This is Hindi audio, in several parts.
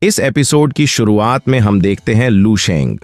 इस एपिसोड की शुरुआत में हम देखते हैं लू शेंग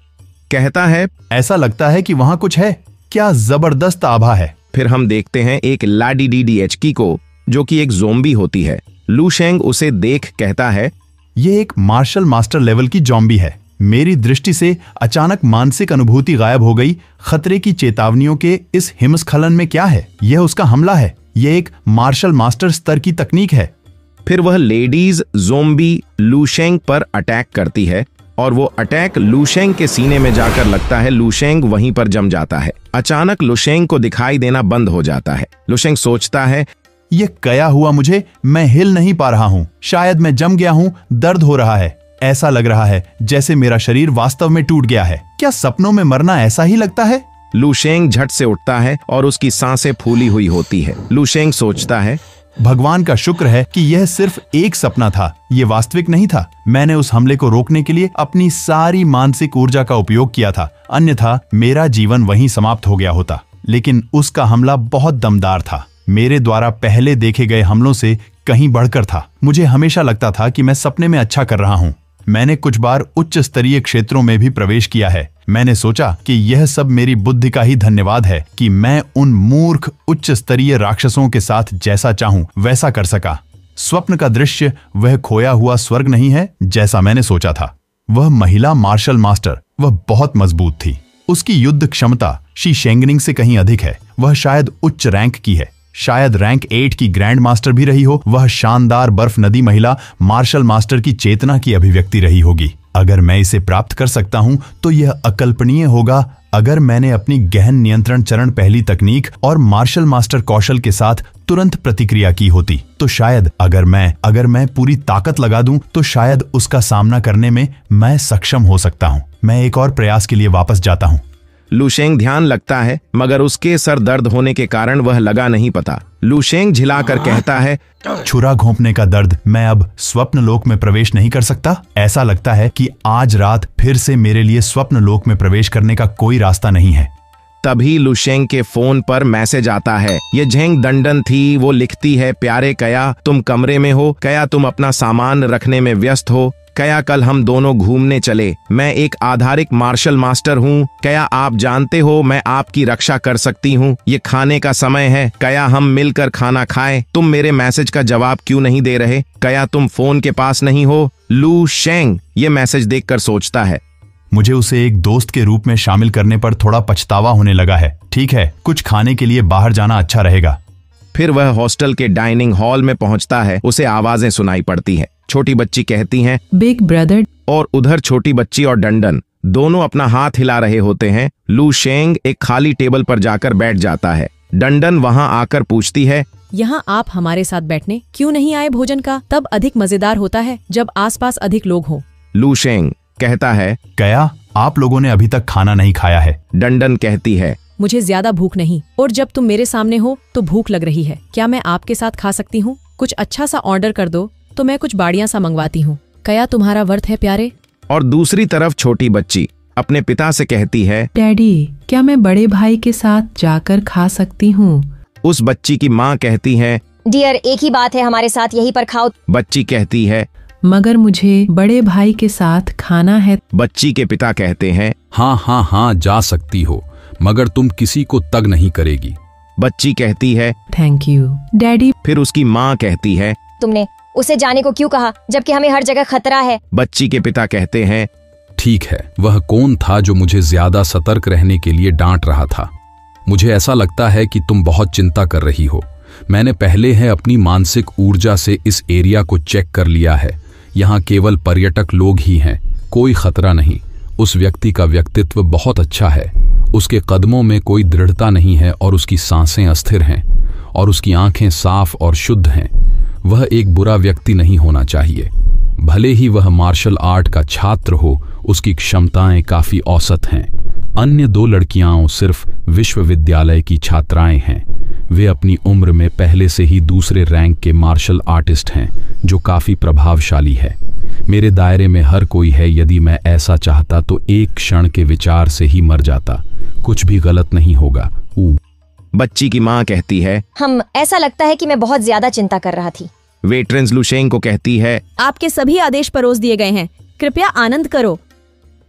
कहता है, ऐसा लगता है कि वहां कुछ है, क्या जबरदस्त आभा है। फिर हम देखते हैं एक लाडीडीडीएचकी को जो कि एक ज़ोंबी होती है। लू शेंग उसे देख कहता है, ये एक मार्शल मास्टर लेवल की ज़ॉम्बी है। मेरी दृष्टि से अचानक मानसिक अनुभूति गायब हो गई। खतरे की चेतावनियों के इस हिमस्खलन में क्या है? यह उसका हमला है। यह एक मार्शल मास्टर स्तर की तकनीक है। फिर वह लेडीज ज़ोंबी लू शेंग पर अटैक करती है और वो अटैक लू शेंग के सीने में जाकर लगता है। लू शेंग वहीं पर जम जाता है। अचानक लू शेंग को दिखाई देना बंद हो जाता है। लू शेंग सोचता है, ये क्या हुआ मुझे? मैं हिल नहीं पा रहा हूँ। शायद मैं जम गया हूँ। दर्द हो रहा है। ऐसा लग रहा है जैसे मेरा शरीर वास्तव में टूट गया है। क्या सपनों में मरना ऐसा ही लगता है? लू शेंग झट से उठता है और उसकी सांसें फूली हुई होती है। लू शेंग सोचता है, भगवान का शुक्र है कि यह सिर्फ एक सपना था, ये वास्तविक नहीं था। मैंने उस हमले को रोकने के लिए अपनी सारी मानसिक ऊर्जा का उपयोग किया था, अन्यथा मेरा जीवन वहीं समाप्त हो गया होता। लेकिन उसका हमला बहुत दमदार था। मेरे द्वारा पहले देखे गए हमलों से कहीं बढ़कर था। मुझे हमेशा लगता था कि मैं सपने में अच्छा कर रहा हूँ। मैंने कुछ बार उच्च स्तरीय क्षेत्रों में भी प्रवेश किया है। मैंने सोचा कि यह सब मेरी बुद्धि का ही धन्यवाद है कि मैं उन मूर्ख उच्च स्तरीय राक्षसों के साथ जैसा चाहूं वैसा कर सका। स्वप्न का दृश्य वह खोया हुआ स्वर्ग नहीं है जैसा मैंने सोचा था। वह महिला मार्शल मास्टर, वह बहुत मजबूत थी। उसकी युद्ध क्षमता शी शेंगनिंग से कहीं अधिक है। वह शायद उच्च रैंक की है, शायद रैंक 8 की ग्रैंड मास्टर भी रही हो। वह शानदार बर्फ नदी महिला मार्शल मास्टर की चेतना की अभिव्यक्ति रही होगी। अगर मैं इसे प्राप्त कर सकता हूं तो यह अकल्पनीय होगा। अगर मैंने अपनी गहन नियंत्रण चरण पहली तकनीक और मार्शल मास्टर कौशल के साथ तुरंत प्रतिक्रिया की होती तो शायद अगर मैं पूरी ताकत लगा दूं तो शायद उसका सामना करने में मैं सक्षम हो सकता हूं। मैं एक और प्रयास के लिए वापस जाता हूं। लू शेंग ध्यान लगता है मगर उसके सर दर्द होने के कारण वह लगा नहीं पता। लू शेंग झिलाकर कहता है, छुरा घोंपने का दर्द। मैं अब स्वप्न लोक में प्रवेश नहीं कर सकता। ऐसा लगता है कि आज रात फिर से मेरे लिए स्वप्न लोक में प्रवेश करने का कोई रास्ता नहीं है। तभी लू शेंग के फोन पर मैसेज आता है। ये झेंग दंडन थी। वो लिखती है, प्यारे कया, तुम कमरे में हो? कया, तुम अपना सामान रखने में व्यस्त हो? कया, कल हम दोनों घूमने चले। मैं एक आधारिक मार्शल मास्टर हूँ। कया, आप जानते हो मैं आपकी रक्षा कर सकती हूँ। ये खाने का समय है। कया, हम मिलकर खाना खाएं। तुम मेरे मैसेज का जवाब क्यों नहीं दे रहे? कया, तुम फोन के पास नहीं हो? लू शेंग ये मैसेज देखकर सोचता है, मुझे उसे एक दोस्त के रूप में शामिल करने पर थोड़ा पछतावा होने लगा है। ठीक है, कुछ खाने के लिए बाहर जाना अच्छा रहेगा। फिर वह हॉस्टल के डाइनिंग हॉल में पहुंचता है। उसे आवाजें सुनाई पड़ती हैं। छोटी बच्ची कहती हैं, बिग ब्रदर। और उधर छोटी बच्ची और डंडन दोनों अपना हाथ हिला रहे होते हैं। लू शेंग एक खाली टेबल पर जाकर बैठ जाता है। डंडन वहां आकर पूछती है, यहाँ आप हमारे साथ बैठने क्यों नहीं आए? भोजन का तब अधिक मजेदार होता है जब आसपास अधिक लोग हों। लू शेंग कहता है, कया, आप लोगों ने अभी तक खाना नहीं खाया है। डंडन कहती है, मुझे ज्यादा भूख नहीं, और जब तुम मेरे सामने हो तो भूख लग रही है। क्या मैं आपके साथ खा सकती हूँ? कुछ अच्छा सा ऑर्डर कर दो तो मैं कुछ बाड़ियां सा मंगवाती हूँ। कया, तुम्हारा वर्त है प्यारे। और दूसरी तरफ छोटी बच्ची अपने पिता से कहती है, डैडी, क्या मैं बड़े भाई के साथ जाकर खा सकती हूँ? उस बच्ची की माँ कहती है, डियर, एक ही बात है, हमारे साथ यहीं पर खाओ। बच्ची कहती है, मगर मुझे बड़े भाई के साथ खाना है। बच्ची के पिता कहते हैं, हाँ, जा सकती हो, मगर तुम किसी को तंग नहीं करेगी। बच्ची कहती है, थैंक यू डैडी। फिर उसकी माँ कहती है, तुमने उसे जाने को क्यों कहा जबकि हमें हर जगह खतरा है? बच्ची के पिता कहते हैं, ठीक है, वह कौन था जो मुझे ज्यादा सतर्क रहने के लिए डांट रहा था? मुझे ऐसा लगता है कि तुम बहुत चिंता कर रही हो। मैंने पहले है अपनी मानसिक ऊर्जा से इस एरिया को चेक कर लिया है। यहाँ केवल पर्यटक लोग ही हैं, कोई खतरा नहीं। उस व्यक्ति का व्यक्तित्व बहुत अच्छा है। उसके कदमों में कोई दृढ़ता नहीं है और उसकी सांसें अस्थिर हैं और उसकी आंखें साफ और शुद्ध हैं। वह एक बुरा व्यक्ति नहीं होना चाहिए। भले ही वह मार्शल आर्ट का छात्र हो, उसकी क्षमताएं काफी औसत हैं। अन्य दो लड़कियां सिर्फ विश्वविद्यालय की छात्राएं हैं। वे अपनी उम्र में पहले से ही दूसरे रैंक के मार्शल आर्टिस्ट हैं, जो काफी प्रभावशाली है। मेरे दायरे में हर कोई है। यदि मैं ऐसा चाहता तो एक क्षण के विचार से ही मर जाता। कुछ भी गलत नहीं होगा। बच्ची की माँ कहती है, ऐसा लगता है कि मैं बहुत ज्यादा चिंता कर रहा थी। वेट्रेंस लुशेंग को कहती है, आपके सभी आदेश परोस दिए गए हैं, कृपया आनंद करो।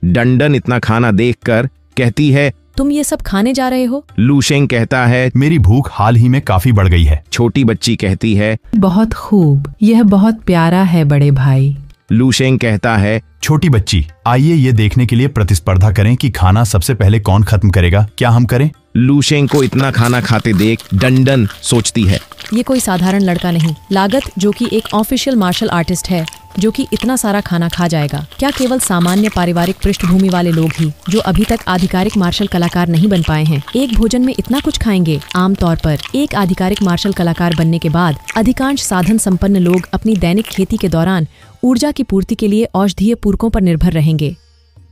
डंडन इतना खाना देखकर कहती है, तुम ये सब खाने जा रहे हो? लुशेंग कहता है, मेरी भूख हाल ही में काफी बढ़ गई है। छोटी बच्ची कहती है, बहुत खूब, यह बहुत प्यारा है बड़े भाई। लुशेंग कहता है, छोटी बच्ची, आइए ये देखने के लिए प्रतिस्पर्धा करें कि खाना सबसे पहले कौन खत्म करेगा। क्या हम करें? लुशेंग को इतना खाना खाते देख डंडन सोचती है, ये कोई साधारण लड़का नहीं, लागत जो कि एक ऑफिशियल मार्शल आर्टिस्ट है, जो कि इतना सारा खाना खा जाएगा। क्या केवल सामान्य पारिवारिक पृष्ठभूमि वाले लोग ही जो अभी तक आधिकारिक मार्शल कलाकार नहीं बन पाए हैं एक भोजन में इतना कुछ खाएंगे? आमतौर पर एक आधिकारिक मार्शल कलाकार बनने के बाद अधिकांश साधन संपन्न लोग अपनी दैनिक खेती के दौरान ऊर्जा की पूर्ति के लिए औषधीय पूरकों पर निर्भर रहेंगे।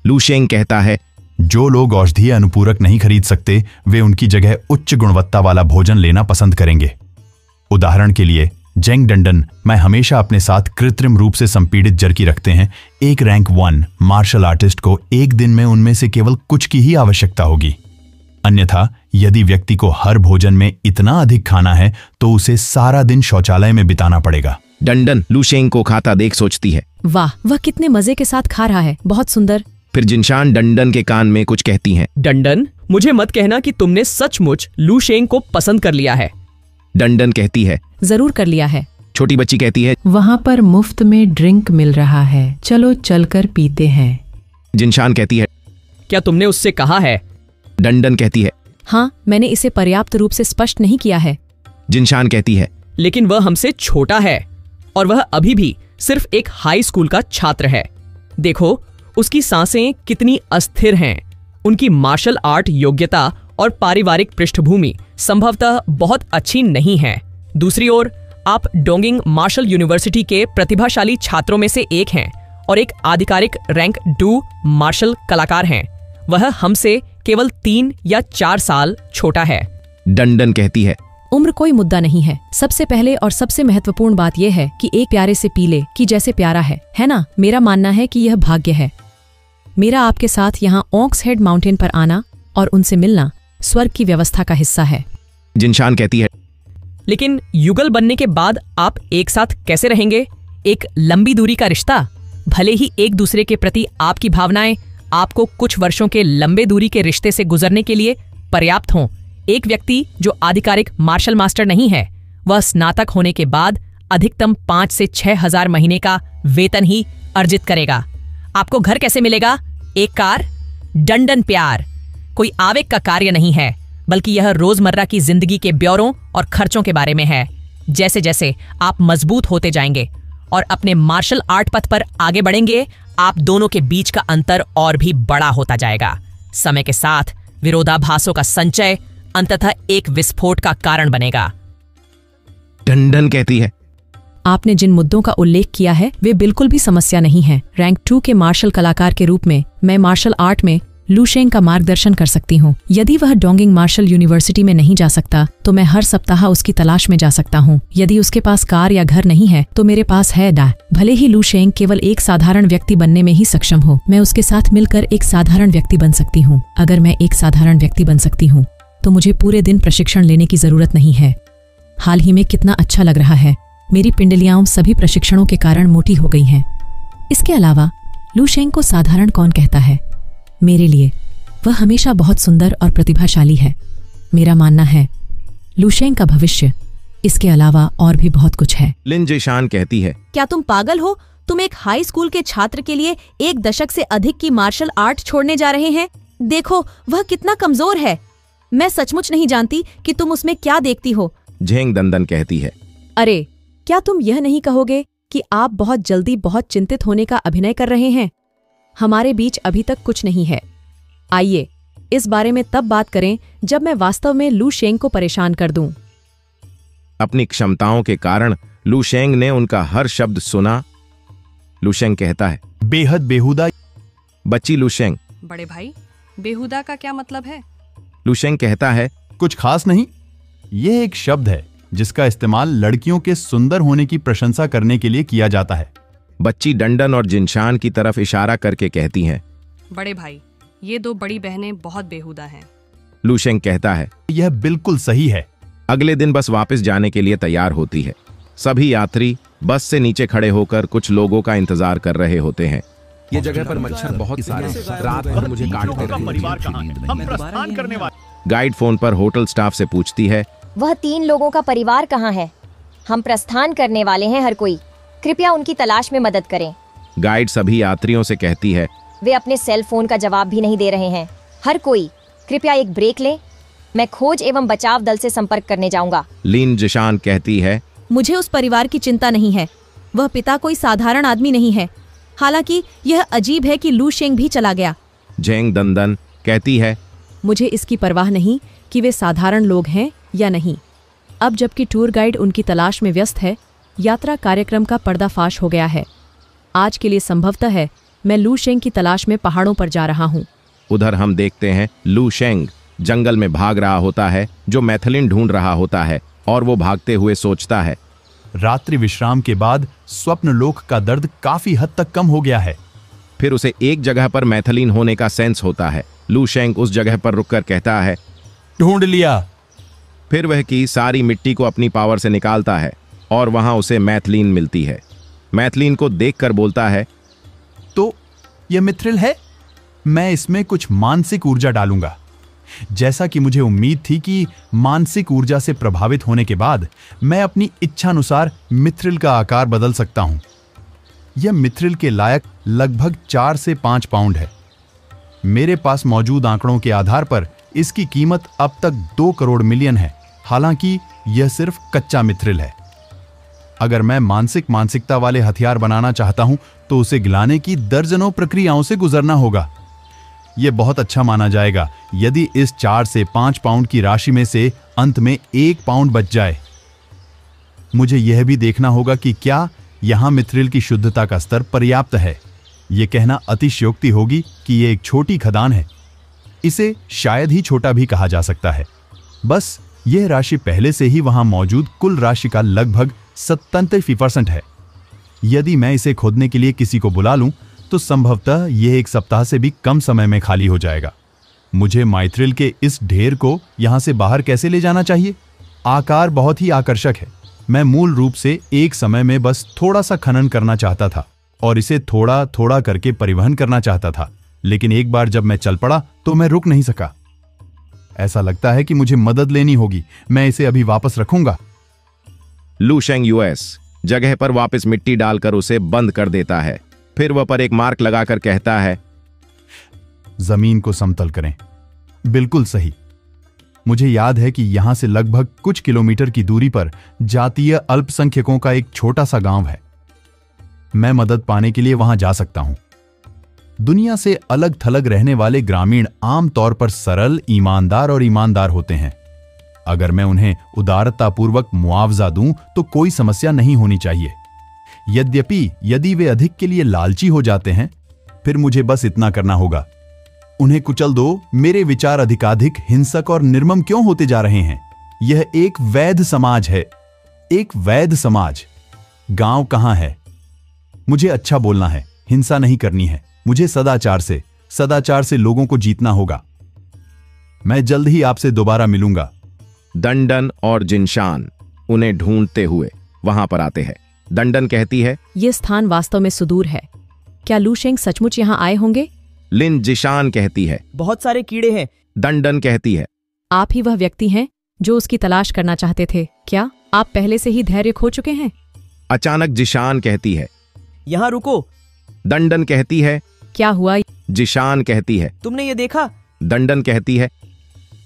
लुशेंग कहता है, जो लोग औषधीय अनुपूरक नहीं खरीद सकते वे उनकी जगह उच्च गुणवत्ता वाला भोजन लेना पसंद करेंगे। उदाहरण के लिए जेंग डंडन, मैं हमेशा अपने साथ कृत्रिम रूप से संपीड़ित जर्की रखते हैं। एक रैंक 1 मार्शल आर्टिस्ट को एक दिन में उनमें से केवल कुछ की ही आवश्यकता होगी। अन्यथा यदि व्यक्ति को हर भोजन में इतना अधिक खाना है तो उसे सारा दिन शौचालय में बिताना पड़ेगा। डंडन लुशेंग को खाता देख सोचती है, वाह, वह कितने मजे के साथ खा रहा है, बहुत सुंदर। फिर जिनशान डंडन के कान में कुछ कहती हैं। डंडन, मुझे मत कहना कि तुमने सचमुच लुशेंग को पसंद कर लिया है। डंडन कहती है, जरूर कर लिया है। छोटी बच्ची कहती है, वहाँ पर मुफ्त में ड्रिंक मिल रहा है, चलो चलकर पीते हैं। जिनशान कहती है, क्या तुमने उससे कहा है? डंडन कहती है, हाँ, मैंने इसे पर्याप्त रूप से स्पष्ट नहीं किया है। जिनशान कहती है, लेकिन वह हमसे छोटा है और वह अभी भी सिर्फ एक हाई स्कूल का छात्र है। देखो, उसकी सांसें कितनी अस्थिर हैं। उनकी मार्शल आर्ट योग्यता और पारिवारिक पृष्ठभूमि संभवतः बहुत अच्छी नहीं है। दूसरी ओर, आप डोंगिंग मार्शल यूनिवर्सिटी के प्रतिभाशाली छात्रों में से एक हैं और एक आधिकारिक रैंक 2 मार्शल कलाकार हैं। वह हमसे केवल 3 या 4 साल छोटा है। डंडन कहती है, उम्र कोई मुद्दा नहीं है। सबसे पहले और सबसे महत्वपूर्ण बात यह है कि एक प्यारे से पी ले कि जैसे प्यारा है ना? मेरा मानना है कि यह भाग्य है। मेरा आपके साथ यहाँ ऑक्स हेड माउंटेन पर आना और उनसे मिलना स्वर्ग की व्यवस्था का हिस्सा है। जिनशान कहती है, लेकिन युगल बनने के बाद आप एक साथ कैसे रहेंगे? एक लंबी दूरी का रिश्ता, भले ही एक दूसरे के प्रति आपकी भावनाएं आपको कुछ वर्षों के लंबे दूरी के रिश्ते से गुजरने के लिए पर्याप्त हों। एक व्यक्ति जो आधिकारिक मार्शल मास्टर नहीं है, वह स्नातक होने के बाद अधिकतम 5 से 6 हजार महीने का वेतन ही अर्जित करेगा। आपको घर कैसे मिलेगा? एक कार? डंडन प्यार कोई आवेग का कार्य नहीं है, बल्कि यह रोजमर्रा की जिंदगी के ब्यौरों और खर्चों के बारे में है। जैसे जैसे आप मजबूत होते जाएंगे और अपने मार्शल आर्ट पथ पर आगे बढ़ेंगे, आप दोनों के बीच का अंतर और भी बड़ा होता जाएगा। समय के साथ विरोधाभासों का संचय अंततः एक विस्फोट का कारण बनेगा। डंडन कहती है, आपने जिन मुद्दों का उल्लेख किया है वे बिल्कुल भी समस्या नहीं है। रैंक 2 के मार्शल कलाकार के रूप में मैं मार्शल आर्ट में लुशेंग का मार्गदर्शन कर सकती हूँ। यदि वह डोंगिंग मार्शल यूनिवर्सिटी में नहीं जा सकता तो मैं हर सप्ताह उसकी तलाश में जा सकता हूँ। यदि उसके पास कार या घर नहीं है तो मेरे पास है डा। भले ही लुशेंग केवल एक साधारण व्यक्ति बनने में ही सक्षम हो, मैं उसके साथ मिलकर एक साधारण व्यक्ति बन सकती हूँ। अगर मैं एक साधारण व्यक्ति बन सकती हूँ तो मुझे पूरे दिन प्रशिक्षण लेने की जरूरत नहीं है। हाल ही में कितना अच्छा लग रहा है। मेरी पिंडलियां सभी प्रशिक्षणों के कारण मोटी हो गई हैं। इसके अलावा लुशेंग को साधारण कौन कहता है? मेरे लिए वह हमेशा बहुत सुंदर और प्रतिभाशाली है। मेरा मानना है लुशेंग का भविष्य इसके अलावा और भी बहुत कुछ है। लिन जिशान कहती है, क्या तुम पागल हो? तुम एक हाई स्कूल के छात्र के लिए 1 दशक से अधिक की मार्शल आर्ट छोड़ने जा रहे हैं। देखो वह कितना कमजोर है। मैं सचमुच नहीं जानती कि तुम उसमें क्या देखती हो। झेंग डंडन कहती है, अरे क्या तुम यह नहीं कहोगे कि आप बहुत जल्दी बहुत चिंतित होने का अभिनय कर रहे हैं? हमारे बीच अभी तक कुछ नहीं है। आइए इस बारे में तब बात करें जब मैं वास्तव में लुशेंग को परेशान कर दूं। अपनी क्षमताओं के कारण लुशेंग ने उनका हर शब्द सुना। लुशेंग कहता है, बेहद बेहुदा। बच्ची लुशेंग, बड़े भाई, बेहुदा का क्या मतलब है? लुशेंग कहता है, कुछ खास नहीं, यह एक शब्द है जिसका इस्तेमाल लड़कियों के सुंदर होने की प्रशंसा करने के लिए किया जाता है। बच्ची डंडन और जिनशान की तरफ इशारा करके कहती हैं, बड़े भाई, ये 2 बड़ी बहनें बहुत बेहुदा हैं। लुशेंग कहता है, यह बिल्कुल सही है। अगले दिन बस वापस जाने के लिए तैयार होती है। सभी यात्री बस से नीचे खड़े होकर कुछ लोगों का इंतजार कर रहे होते हैं। ये जगह पर मच्छर बहुत सारे हैं। रात भर मुझे काटते रहे। गाइड फोन पर होटल स्टाफ से पूछती है, वह 3 लोगों का परिवार कहाँ है? हम प्रस्थान करने वाले हैं हर कोई, कृपया उनकी तलाश में मदद करें। गाइड सभी यात्रियों से कहती है, वे अपने सेल फोन का जवाब भी नहीं दे रहे हैं। हर कोई कृपया एक ब्रेक लें, मैं खोज एवं बचाव दल से संपर्क करने जाऊंगा। लिन जिशान कहती है, मुझे उस परिवार की चिंता नहीं है। वह पिता कोई साधारण आदमी नहीं है। हालांकि यह अजीब है कि लू शेंग भी चला गया। जेंग दंदन कहती है, मुझे इसकी परवाह नहीं कि वे साधारण लोग हैं या नहीं। अब जबकि टूर गाइड उनकी तलाश में व्यस्त है, यात्रा कार्यक्रम का पर्दाफाश हो गया है। आज के लिए संभवतः है मैं लू शेंग की तलाश में पहाड़ों पर जा रहा हूँ। उधर हम देखते हैं लू शेंग जंगल में भाग रहा होता है, जो मैथिलिन ढूंढ रहा होता है, और वो भागते हुए सोचता है, रात्रि विश्राम के बाद स्वप्न लोक का दर्द काफी हद तक कम हो गया है। फिर उसे एक जगह पर मैथिलिन होने का सेंस होता है। लू शेंग उस जगह पर रुककर कहता है, ढूंढ लिया। फिर वह की सारी मिट्टी को अपनी पावर से निकालता है और वहां उसे मैथिलीन मिलती है। मैथिलीन को देखकर बोलता है, तो यह मिथ्रिल है। मैं इसमें कुछ मानसिक ऊर्जा डालूंगा। जैसा कि मुझे उम्मीद थी कि मानसिक ऊर्जा से प्रभावित होने के बाद मैं अपनी इच्छानुसार मिथ्रिल का आकार बदल सकता हूं। यह मिथ्रिल के लायक लगभग 4 से 5 पाउंड है। मेरे पास मौजूद आंकड़ों के आधार पर इसकी कीमत अब तक 2 करोड़ मिलियन है। हालांकि यह सिर्फ कच्चा मिथ्रिल है। अगर मैं मानसिकता वाले हथियार बनाना चाहता हूं तो उसे गिलाने की दर्जनों प्रक्रियाओं से गुजरना होगा। यह बहुत अच्छा माना जाएगा यदि इस 4 से 5 पाउंड की राशि में से अंत में 1 पाउंड बच जाए। मुझे यह भी देखना होगा कि क्या यहां मिथ्रिल की शुद्धता का स्तर पर्याप्त है। यह कहना अतिशयोक्ति होगी कि यह एक छोटी खदान है। इसे शायद ही छोटा भी कहा जा सकता है। बस यह राशि पहले से ही वहां मौजूद कुल राशि का लगभग 97% है। यदि मैं इसे खोदने के लिए किसी को बुला लूं तो संभवतः यह 1 सप्ताह से भी कम समय में खाली हो जाएगा। मुझे माइथ्रिल के इस ढेर को यहां से बाहर कैसे ले जाना चाहिए? आकार बहुत ही आकर्षक है। मैं मूल रूप से एक समय में बस थोड़ा सा खनन करना चाहता था और इसे थोड़ा थोड़ा करके परिवहन करना चाहता था, लेकिन एक बार जब मैं चल पड़ा तो मैं रुक नहीं सका। ऐसा लगता है कि मुझे मदद लेनी होगी। मैं इसे अभी वापस रखूंगा। लू शेंग यूएस जगह पर वापस मिट्टी डालकर उसे बंद कर देता है। फिर वह पर एक मार्क लगाकर कहता है, जमीन को समतल करें। बिल्कुल सही। मुझे याद है कि यहां से लगभग कुछ किलोमीटर की दूरी पर जातीय अल्पसंख्यकों का एक छोटा सा गांव है। मैं मदद पाने के लिए वहां जा सकता हूं। दुनिया से अलग थलग रहने वाले ग्रामीण आमतौर पर सरल, ईमानदार होते हैं। अगर मैं उन्हें उदारतापूर्वक मुआवजा दूं तो कोई समस्या नहीं होनी चाहिए। यद्यपि यदि वे अधिक के लिए लालची हो जाते हैं, फिर मुझे बस इतना करना होगा, उन्हें कुचल दो। मेरे विचार अधिकाधिक हिंसक और निर्मम क्यों होते जा रहे हैं? यह एक वैध समाज है, एक वैध समाज। गांव कहां है? मुझे अच्छा बोलना है, हिंसा नहीं करनी है। मुझे सदाचार से लोगों को जीतना होगा। मैं जल्द ही आपसे दोबारा मिलूंगा। दंडन और जिनशान उन्हें ढूंढते हुए वहां पर आते हैं। दंडन कहती है, ये स्थान वास्तव में सुदूर है। क्या लू शेंग सचमुच यहाँ आए होंगे? लिन जिशान कहती है, बहुत सारे कीड़े हैं। दंडन कहती है, आप ही वह व्यक्ति हैं जो उसकी तलाश करना चाहते थे। क्या आप पहले से ही धैर्य खो चुके हैं? अचानक जिशान कहती है, यहाँ रुको। दंडन कहती है, क्या हुआ? जिशान कहती है, तुमने ये देखा? दंडन कहती है,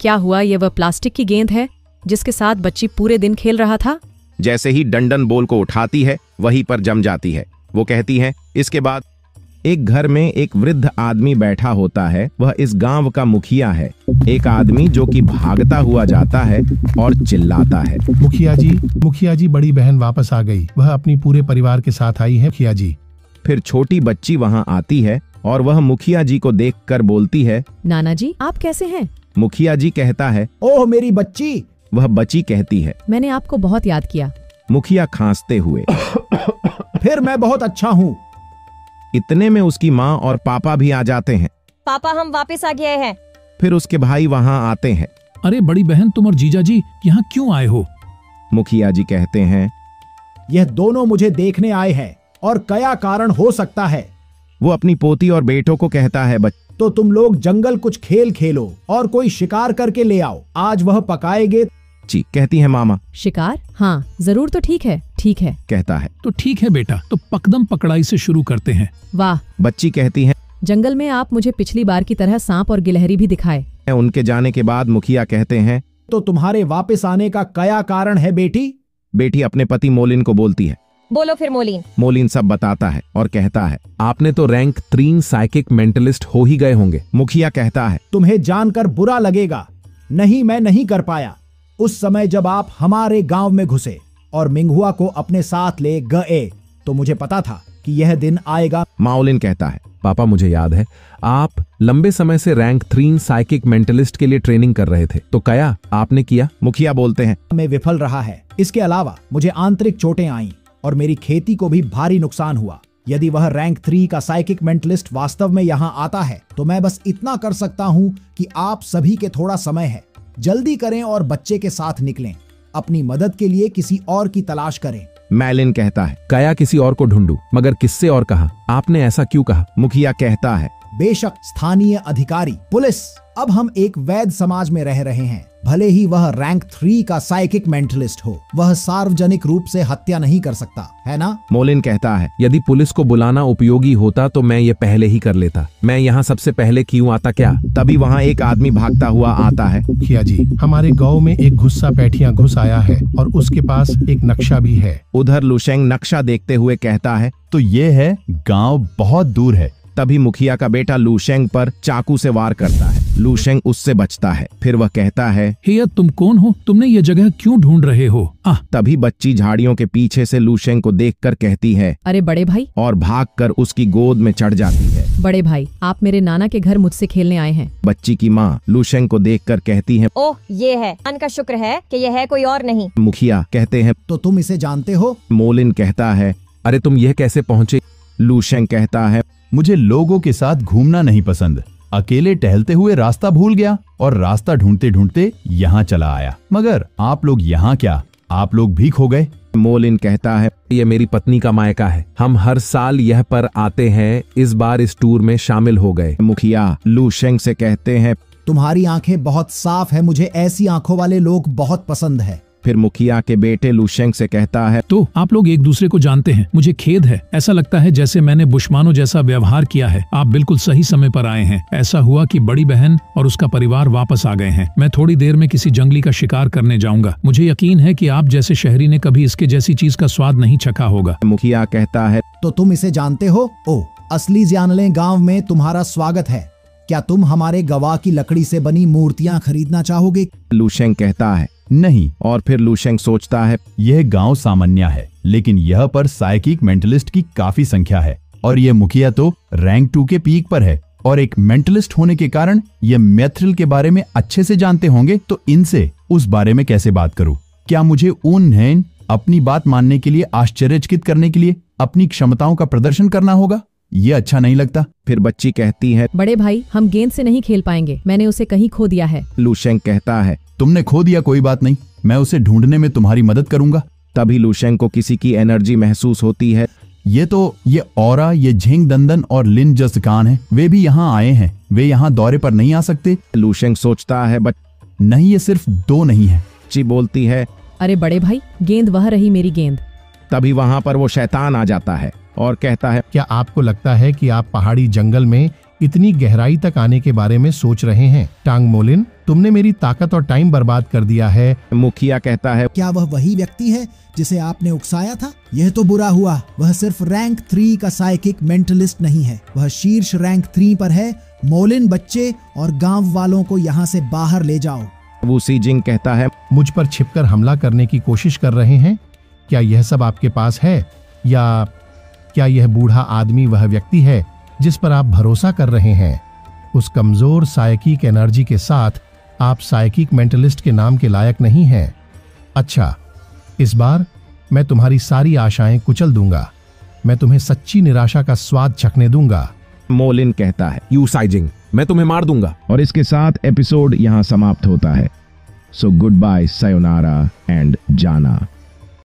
क्या हुआ? यह वह प्लास्टिक की गेंद है जिसके साथ बच्ची पूरे दिन खेल रहा था। जैसे ही डंडन बोल को उठाती है वहीं पर जम जाती है। वो कहती है, इसके बाद एक घर में एक वृद्ध आदमी बैठा होता है। वह इस गांव का मुखिया है। एक आदमी जो कि भागता हुआ जाता है और चिल्लाता है, मुखिया जी बड़ी बहन वापस आ गई। वह अपनी पूरे परिवार के साथ आई है मुखिया जी। फिर छोटी बच्ची वहां आती है और वह मुखिया जी को देखकर बोलती है, नाना जी आप कैसे हैं? मुखिया जी कहता है, ओह मेरी बच्ची। वह बच्ची कहती है, मैंने आपको बहुत याद किया। मुखिया खांसते हुए, फिर मैं बहुत अच्छा हूँ। इतने में उसकी माँ और पापा भी आ जाते हैं। पापा हम वापस आ गए हैं। फिर उसके भाई वहां आते हैं। अरे बड़ी बहन, तुम और जीजा जी यहाँ क्यों आए हो? मुखिया जी कहते हैं, यह दोनों मुझे देखने आए हैं और क्या कारण हो सकता है? वो अपनी पोती और बेटों को कहता है, तो तुम लोग जंगल कुछ खेल खेलो और कोई शिकार करके ले आओ, आज वह पकाएंगे। बच्ची कहती है, मामा। शिकार? हाँ जरूर, तो ठीक है कहता है। तो ठीक है बेटा, तो पकड़म पकड़ाई से शुरू करते हैं। वाह। बच्ची कहती है, जंगल में आप मुझे पिछली बार की तरह सांप और गिलहरी भी दिखाए। उनके जाने के बाद मुखिया कहते हैं, तो तुम्हारे वापस आने का क्या कारण है बेटी? बेटी अपने पति मोलिन को बोलती है। बोलो फिर मोलिन। मोलिन सब बताता है और कहता है, आपने तो रैंक 3 साइकिक मेंटलिस्ट हो ही गए होंगे। मुखिया कहता है, तुम्हें जानकर बुरा लगेगा, नहीं मैं नहीं कर पाया। उस समय जब आप हमारे गांव में घुसे और मिंगहुआ को अपने साथ ले गए तो मुझे पता था कि यह दिन आएगा। मोलिन कहता है, पापा मुझे याद है आप लंबे समय से रैंक 3 साइकिक मेंटलिस्ट के लिए ट्रेनिंग कर रहे थे, तो क्या आपने किया? मुखिया बोलते हैं, मैं विफल रहा है। इसके अलावा मुझे आंतरिक चोटें आईं और मेरी खेती को भी भारी नुकसान हुआ। यदि वह रैंक 3 का साइकिक मेंटलिस्ट वास्तव में यहाँ आता है तो मैं बस इतना कर सकता हूँ कि आप सभी के थोड़ा समय है, जल्दी करें और बच्चे के साथ निकलें। अपनी मदद के लिए किसी और की तलाश करें। मैलिन कहता है, क्या किसी और को ढूंढूं? मगर किससे और कहा? आपने ऐसा क्यों कहा? मुखिया कहता है, बेशक स्थानीय अधिकारी, पुलिस। अब हम एक वैध समाज में रह रहे हैं। भले ही वह रैंक 3 का साइकिक मेंटलिस्ट हो, वह सार्वजनिक रूप से हत्या नहीं कर सकता, है ना? मोलिन कहता है, यदि पुलिस को बुलाना उपयोगी होता तो मैं ये पहले ही कर लेता। मैं यहाँ सबसे पहले क्यों आता? क्या तभी वहाँ एक आदमी भागता हुआ आता है। मुखिया जी, हमारे गाँव में एक गुस्सा पैठियां घुस आया है और उसके पास एक नक्शा भी है। उधर लुशेंग नक्शा देखते हुए कहता है, तो ये है, गाँव बहुत दूर है। तभी मुखिया का बेटा लुशेंग पर चाकू से वार करता है। लुशेंग उससे बचता है। फिर वह कहता है, हे तुम कौन हो? तुमने ये जगह क्यों ढूंढ रहे हो? तभी बच्ची झाड़ियों के पीछे से लुशेंग को देखकर कहती है, अरे बड़े भाई, और भागकर उसकी गोद में चढ़ जाती है। बड़े भाई, आप मेरे नाना के घर मुझसे खेलने आए हैं। बच्ची की माँ लुशेंग को देखकर कहती है, ओह ये है, अन का शुक्र है कि यह है, कोई और नहीं। मुखिया कहते हैं, तो तुम इसे जानते हो? मोलिन कहता है, अरे तुम यह कैसे पहुँचे? लुशेंग कहता है, मुझे लोगों के साथ घूमना नहीं पसंद। अकेले टहलते हुए रास्ता भूल गया और रास्ता ढूंढते ढूंढते यहाँ चला आया। मगर आप लोग यहाँ क्या? आप लोग भी खो गए? मोलिन कहता है, ये मेरी पत्नी का मायका है। हम हर साल यह पर आते हैं, इस बार इस टूर में शामिल हो गए। मुखिया लुशेंग से कहते हैं, तुम्हारी आंखें बहुत साफ है, मुझे ऐसी आंखों वाले लोग बहुत पसंद है। फिर मुखिया के बेटे लुशेंग से कहता है, तो आप लोग एक दूसरे को जानते हैं। मुझे खेद है, ऐसा लगता है जैसे मैंने बुशमानों जैसा व्यवहार किया है। आप बिल्कुल सही समय पर आए हैं। ऐसा हुआ कि बड़ी बहन और उसका परिवार वापस आ गए हैं। मैं थोड़ी देर में किसी जंगली का शिकार करने जाऊंगा। मुझे यकीन है कि आप जैसे शहरी ने कभी इसके जैसी चीज का स्वाद नहीं चखा होगा। मुखिया कहता है, तो तुम इसे जानते हो? ओ, असली जानले गाँव में तुम्हारा स्वागत है। क्या तुम हमारे गवाह की लकड़ी से बनी मूर्तियाँ खरीदना चाहोगे? लुशेंग कहता है, नहीं। और फिर लुशेंग सोचता है, यह गांव सामान्य है, लेकिन यह पर साइकिक मेंटलिस्ट की काफी संख्या है और यह मुखिया तो रैंक 2 के पीक पर है और एक मेंटलिस्ट होने के कारण यह मैथ्रिल के बारे में अच्छे से जानते होंगे। तो इनसे उस बारे में कैसे बात करूं? क्या मुझे उन्हें अपनी बात मानने के लिए, आश्चर्यचकित करने के लिए अपनी क्षमताओं का प्रदर्शन करना होगा? ये अच्छा नहीं लगता। फिर बच्ची कहती है, बड़े भाई, हम गेंद से नहीं खेल पाएंगे, मैंने उसे कहीं खो दिया है। लुशेंग कहता है, तुमने खो दिया, कोई बात नहीं, मैं उसे ढूंढने में तुम्हारी मदद करूंगा। तभी लुशेंग को किसी की एनर्जी महसूस होती है। ये औरा, ये झिंग दंदन और लिन जसकान है। वे भी यहाँ आए हैं। वे यहाँ दौरे पर नहीं आ सकते। लुशेंग सोचता है, नहीं, ये सिर्फ 2 नहीं है। बच्ची बोलती है, अरे बड़े भाई, गेंद वह रही, मेरी गेंद। तभी वहाँ पर वो शैतान आ जाता है और कहता है, क्या आपको लगता है कि आप पहाड़ी जंगल में इतनी गहराई तक आने के बारे में सोच रहे हैं? टांग मोलिन, तुमने मेरी ताकत और टाइम बर्बाद कर दिया है। मुखिया कहता है, क्या वह वही व्यक्ति है जिसे आपने उकसाया था? यह तो बुरा हुआ। वह सिर्फ रैंक 3 का साइकिक मेंटलिस्ट नहीं है, वह शीर्ष रैंक 3 पर है। मोलिन, बच्चे और गांव वालों को यहाँ से बाहर ले जाओ। वू सीजिंग कहता है, मुझ पर छिपकर हमला करने की कोशिश कर रहे हैं? क्या यह सब आपके पास है, या क्या यह बूढ़ा आदमी वह व्यक्ति है जिस पर आप भरोसा कर रहे हैं? उस कमजोर साइकिक एनर्जी के साथ आप साइकिक मेंटलिस्ट के नाम के लायक नहीं हैं। अच्छा, इस बार मैं तुम्हारी सारी आशाएं कुचल दूंगा। मैं तुम्हें सच्ची निराशा का स्वाद चखने दूंगा। मोलिन कहता है, यू साइजिंग, मैं तुम्हें मार दूंगा। और इसके साथ एपिसोड यहाँ समाप्त होता है। सो गुड बाय, सायोनारा एंड जाना।